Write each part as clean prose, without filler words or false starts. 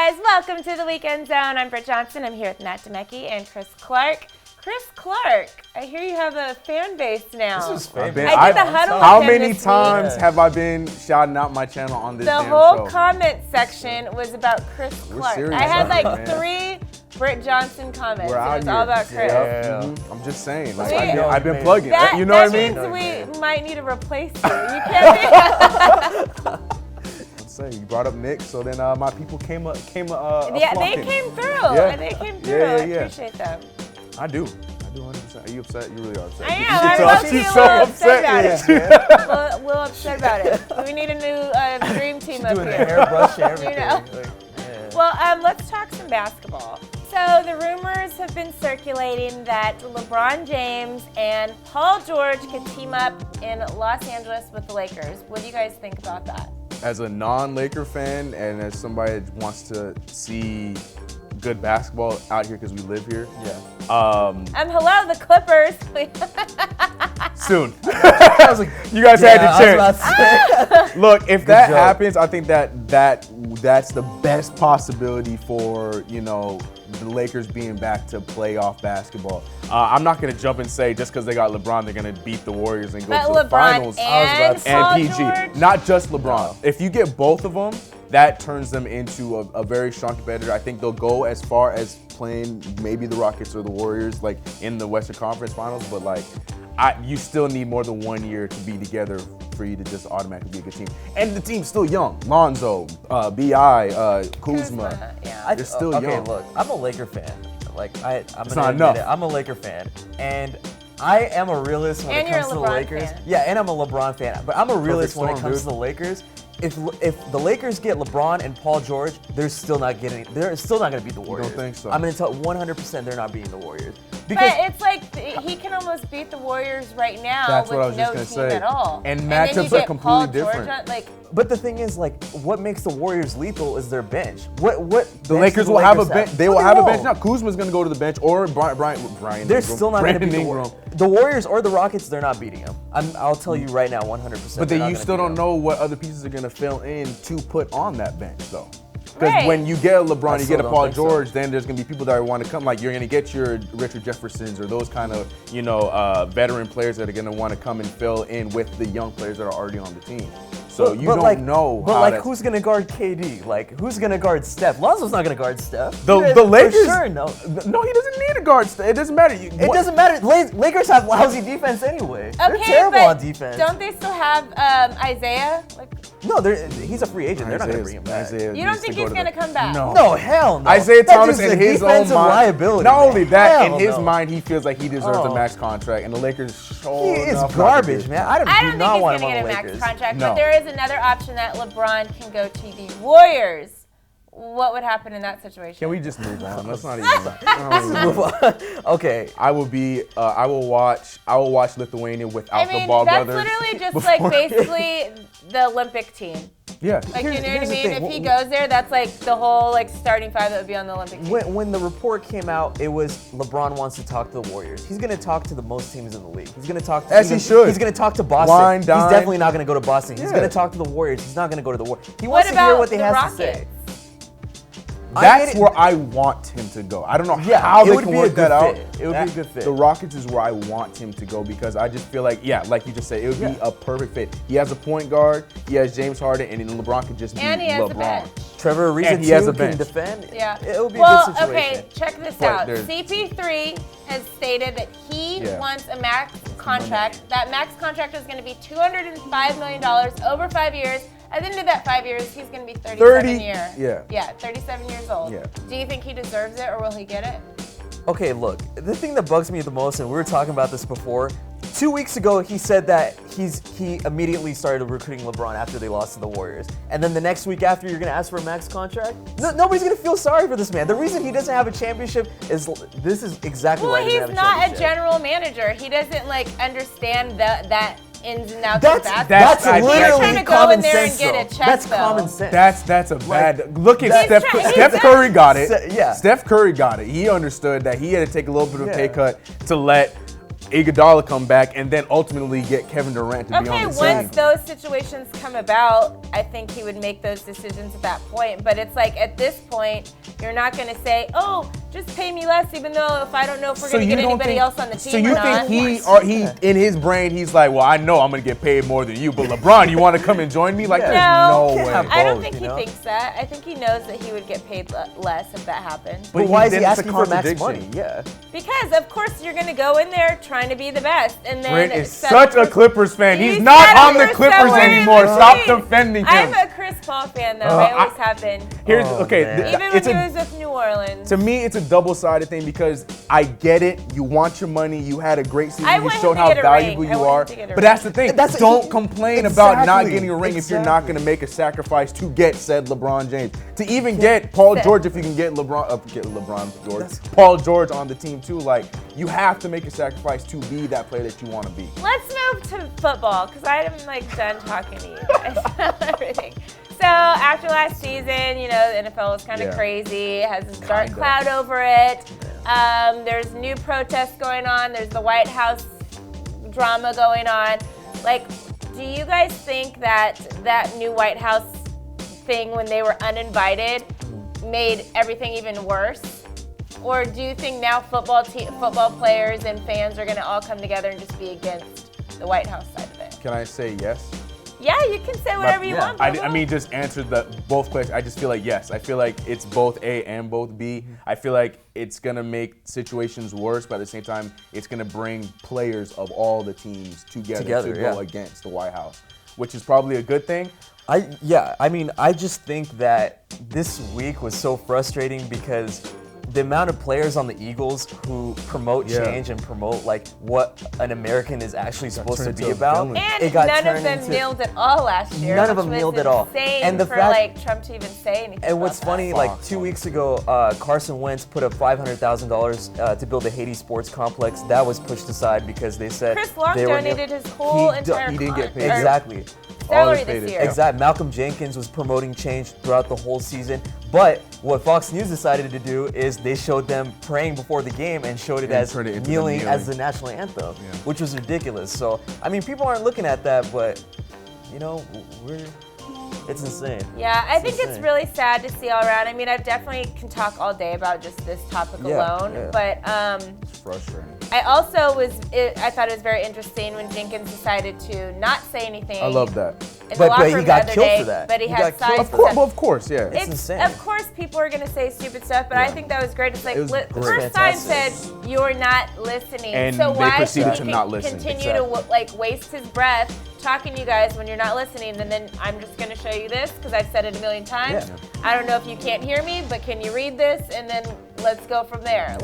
guys, welcome to the Weekend Zone. I'm Britt Johnson. I'm here with Matt Demecki and Chris Clark. Chris Clark, I hear you have a fan base now. This is famous. I did the huddle How with him many this times week. have I been shouting out my channel on this The damn whole show? comment section was about Chris Clark. serious I had about like it, man. 3 Britt Johnson comments. We're It out was here. all about Chris. Yeah. I'm just saying. Like, Wait. I've been plugging. That, You know what I that mean? means we might need to replace you. You can't be. I'm saying, you brought up Nick, so then my people came up. Yeah, they came through. Yeah. They came through. Yeah, I yeah. appreciate them. I do 100%. Are you upset? You really are upset. I You am. can I'm tell low-key she's a so little upset upset. about it. A little upset about it. We need a new dream team up Doing the here. hairbrush and everything. You know? Like, yeah. Well, let's talk some basketball. So the rumors have been circulating that LeBron James and Paul George could team up in Los Angeles with the Lakers. What do you guys think about that? As a non-Laker fan and as somebody that wants to see good basketball out here because we live here. Yeah. Hello, the Clippers. Soon. I was like, You guys had your I was chance. about to say. Look, if that joke. happens, I think that's the best possibility for, you know, the Lakers being back to playoff basketball. I'm not going to jump and say just because they got LeBron, they're going to beat the Warriors and go But to the LeBron finals. and And Paul PG, George? not just LeBron. If you get both of them, that turns them into a very strong competitor. I think they'll go as far as playing maybe the Rockets or the Warriors, like in the Western Conference Finals. But like, you still need more than 1 year to be together for you to just automatically be a good team. And the team's still young. Lonzo, Bi, Kuzma. Yeah. They're still okay, young. look, I'm a Laker fan. Like, I'm It's gonna not admit enough. it. I'm a Laker fan, and I am a realist when And it you're comes a to the LeBron Lakers. fan. Yeah, and I'm a LeBron fan, but I'm a realist when it storm, comes to dude. the Lakers. If the Lakers get LeBron and Paul George, they're still not going to beat the Warriors. think so? I'm going to tell 100% they're not beating the Warriors. But it's like he can almost beat the Warriors right now That's with what I was no just team gonna say. at all. And then matchups you get are completely Paul George different. on, like, But the thing is, like, what makes the Warriors lethal is their bench. What The Lakers will have a bench. They will No, have a won't. bench now. Kuzma's going to go to the bench, or Brian. They're Ingram. still not going to Brandon beat Ingram. the Warriors or the Rockets. They're not beating them. I'll tell you right now, 100%. But they're then not you gonna still beat don't them. know what other pieces are going to fill in to put on that bench, though. Because Right. when you get a LeBron, I you still get a don't Paul think so. George, then there's going to be people that want to come. Like, you're going to get your Richard Jeffersons or those kind of, veteran players that are going to want to come and fill in with the young players that are already on the team. So you don't know But how like, that's- who's gonna guard KD? Like, who's gonna guard Steph? Lonzo's not gonna guard Steph. The For Lakers. sure, no. No, he doesn't need a guard. It doesn't matter. It doesn't matter. Lakers have lousy defense anyway. They're okay, terrible but on defense. don't they still have Isaiah? Like, No, he's a free agent. They're not gonna bring him back. you don't think he's gonna come back? No, hell no. Isaiah That Thomas dude's in a his own defensive mind. liability. Not man. only that, Hell in his no. mind, he feels like he deserves a Oh. max contract, and the Lakers He is garbage, man. I I do don't think not he's want going him to on get the a max Lakers. contract, No. but there is another option that LeBron can go to the Warriors. What would happen in that situation? Can we just move on? Let's not even. Move on. Okay. I will watch Lithuania without I mean, the Ball that's brothers. literally just like basically the Olympic team. Yeah. Like, you know what I Here's the mean? thing. If he goes there, that's like the whole like starting five that would be on the Olympic team. When the report came out, it was LeBron wants to talk to the Warriors. He's going to talk to the most teams in the league. He's going to talk to As he should. He's going to talk to Boston. Wine, He's dine. definitely not going to go to Boston. He's Yeah. going to talk to the Warriors. He's not going to go to the Warriors. He What wants to about hear what they the have Rockets? to say. That's where I want him to go. I don't know Yeah, how it they would can be a work good that out. fit. It would be a good fit. The Rockets is where I want him to go because I just feel like, like you just said, it would be a perfect fit. He has a point guard, he has James Harden, and then LeBron could just be And he has a LeBron. bench. Trevor Ariza And he has too a can bench. defend. Yeah. It will be well, a good situation. okay, check this But out. there's- CP3 has stated that he Yeah. wants a max contract. That max contract is going to be $205 million over 5 years. At the end of that 5 years, he's going to be 37 years. Yeah, 37 years old. Yeah. Do you think he deserves it or will he get it? Okay, look, the thing that bugs me the most, and we were talking about this before, 2 weeks ago he said that he immediately started recruiting LeBron after they lost to the Warriors. And then the next week after, you're going to ask for a max contract? Nobody's going to feel sorry for this man. The reason he doesn't have a championship is this is exactly why Well, he he's doesn't have a not a championship. general manager. He doesn't like understand that ins and outs That's of basketball. that's He's literally trying to go common in there sense. and get a though. check, That's though. common sense. That's a bad look at He's Steph. trying- Steph he's- Curry got it. Yeah. Steph Curry got it. He understood that he had to take a little bit of a pay cut to let Iguodala come back, and then ultimately get Kevin Durant to be on the team. Okay, once those situations come about, I think he would make those decisions at that point. But it's like at this point, you're not going to say, oh, just pay me less, even though if I don't know if we're going to get anybody else on the team So you or not. think he in his brain, he's like, well, I know I'm going to get paid more than you, but LeBron, you want to come and join me? Like, there's no way. I don't think he thinks that. I think he knows that he would get paid less if that happened. But why is he asking for max money? Yeah. Because, of course, you're going to go in there trying to be the best. And then Brent is such a Clippers fan. He's not on the Clippers anymore. Stop defending him. I'm a Chris Paul fan, though. I always have been. Even when he was with New Orleans. To me, it's a double-sided thing because I get it. You want your money. You had a great season. You showed how valuable you are. But that's the thing. Don't complain about not getting a ring if you're not going to make a sacrifice to get said LeBron James. To even get Paul George, if you can get Paul George on the team too. Like, you have to make a sacrifice to be that player that you want to be. Let's move to football because I'm done talking to you guys about everything. So after last season, the NFL was kind of crazy. It has this dark cloud over it. There's new protests going on. There's the White House drama going on. Like, do you guys think that new White House thing when they were uninvited made everything even worse? Or do you think now football players and fans are going to all come together and just be against the White House side of it? Can I say yes? Yeah, you can say whatever you want. I mean, just answer both questions. I just feel like yes. I feel like it's both A and both B. I feel like it's going to make situations worse, but at the same time, it's going to bring players of all the teams together to go against the White House, which is probably a good thing. I just think that this week was so frustrating because the amount of players on the Eagles who promote change and promote like what an American is actually supposed to be about. And none of them kneeled at all last year. None of them kneeled at all. And for Trump to even say anything. And what's funny, like 2 weeks ago, Carson Wentz put up $500,000 to build a Haiti sports complex. That was pushed aside because they said Chris Long donated his whole entire he didn't get paid. Exactly. Salary this year. Exactly. Malcolm Jenkins was promoting change throughout the whole season. But what Fox News decided to do is they showed them praying before the game and showed it as kneeling as the national anthem, which was ridiculous. So, I mean, people aren't looking at that, but, it's insane. Yeah, I think it's really sad to see all around. I mean, I definitely can talk all day about just this topic alone, but it's frustrating. I also I thought it was very interesting when Jenkins decided to not say anything. I love that. But he got killed for that. But he had signs. Of course, yeah. It's insane. Of course, people are going to say stupid stuff, but I think that was great. It's like, the first sign said, you're not listening. And so why proceeded should to not listen. Continue to waste his breath talking to you guys when you're not listening, and then I'm just going to show you this because I've said it a million times. Yeah. I don't know if you can't hear me, but can you read this? And then let's go from there.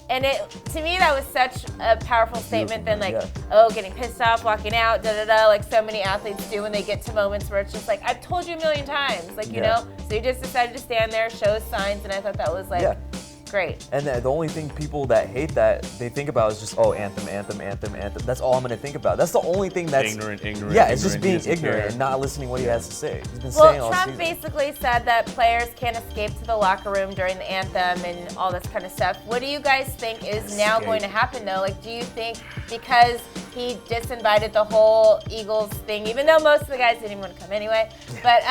And to me, that was such a powerful statement than getting pissed off, walking out, like so many athletes do when they get to moments where it's just like, I've told you a million times, So you just decided to stand there, show signs, and I thought that was great. And the only thing people that hate that they think about is just, anthem. That's all I'm going to think about. That's the only thing that's ignorant. Yeah, it's just being ignorant and not listening to what he has to say. He's been saying all Trump season. basically said that players can't escape to the locker room during the anthem and all this kind of stuff. What do you guys think is now going to happen, though? Like, do you think because he disinvited the whole Eagles thing, even though most of the guys didn't even want to come anyway, but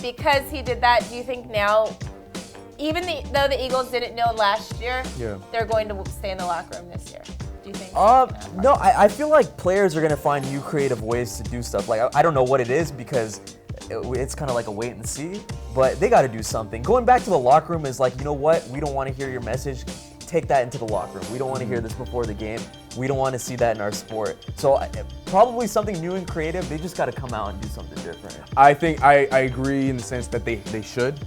because he did that, do you think now, even though the Eagles didn't know last year, they're going to stay in the locker room this year? Do you think? No, I feel like players are going to find new creative ways to do stuff. Like, I don't know what it is because it's kind of like a wait and see, but they got to do something. Going back to the locker room is like, you know what? We don't want to hear your message. Take that into the locker room. We don't want to hear this before the game. We don't want to see that in our sport. So probably something new and creative. They just got to come out and do something different. I think I agree in the sense that they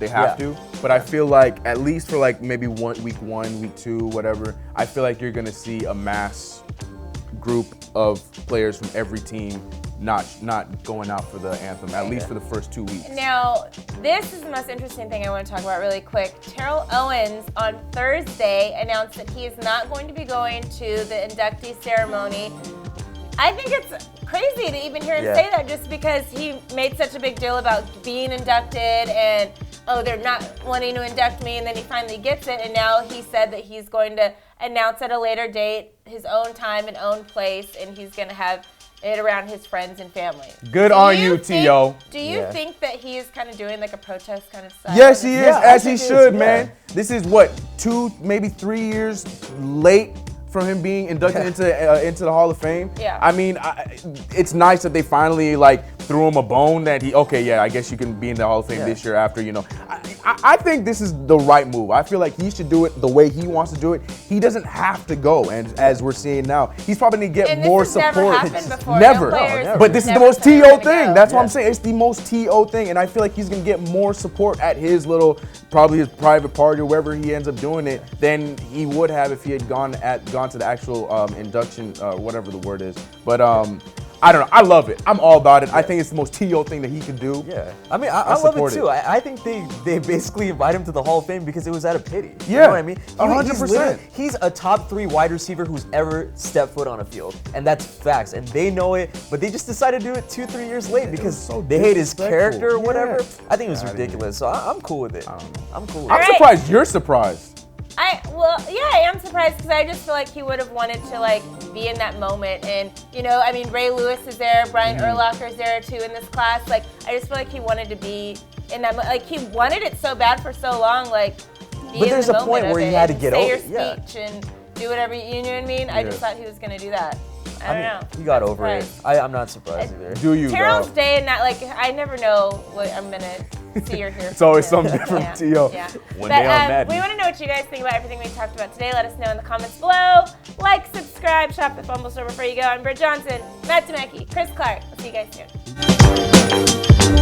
have to. But I feel like at least for maybe week 1, week 2, whatever, I feel like you're gonna see a mass group of players from every team not going out for the anthem, at least for the first 2 weeks. Now, this is the most interesting thing I want to talk about really quick. Terrell Owens on Thursday announced that he is not going to be going to the inductee ceremony. I think it's crazy to even hear him say that just because he made such a big deal about being inducted and, they're not wanting to induct me, and then he finally gets it, and now he said that he's going to announce at a later date his own time and own place, and he's going to have it around his friends and family. Good on you, T.O. Do you think that he is kind of doing like a protest kind of stuff? Yes, he is, as he should, man. yeah. This is what, 2, maybe 3 years late from him being inducted into the Hall of Fame. Yeah. I mean, it's nice that they finally like threw him a bone that I guess you can be in the Hall of Fame this year after, you know. I think this is the right move. I feel like he should do it the way he wants to do it. He doesn't have to go, and as we're seeing now, he's probably gonna get more support. Never happened before. Never. never. But this is the most T.O. thing. That's what I'm saying. It's the most T.O. thing, and I feel like he's gonna get more support at his probably his private party or wherever he ends up doing it than he would have if he had gone to the actual induction, whatever the word is. But I don't know. I love it. I'm all about it. I think it's the most T.O. thing that he can do. Yeah. I mean, I love it too. I think they basically invite him to the Hall of Fame because it was out of pity. Yeah. You know what I mean? 100%. He's a top 3 wide receiver who's ever stepped foot on a field. And that's facts. And they know it, but they just decided to do it 2-3 years late because they hate his character or whatever. I think it was ridiculous. So I'm cool with it. I'm cool with it. I'm surprised you're surprised. I am surprised because I just feel like he would have wanted to like be in that moment, and you know, I mean, Ray Lewis is there, Brian Urlacher is there too in this class. Like, I just feel like he wanted to be in that. Like, he wanted it so bad for so long. Like, be but there's in the a point moment where of he it had to and get say over your it. speech and do whatever you know what I mean. I just thought he was gonna do that. I don't know. He got over it. I'm not surprised either. Do you? Terrell's though? day and that, like, I never know what I'm gonna see or hear. It's always something different, Yeah. T.O. Yeah. One But day on Madden. we want to know what you guys think about everything we talked about today. Let us know in the comments below. Like, subscribe, shop the Fumble store before you go. I'm Britt Johnson, Matt Temecki, Chris Clark. We'll see you guys soon.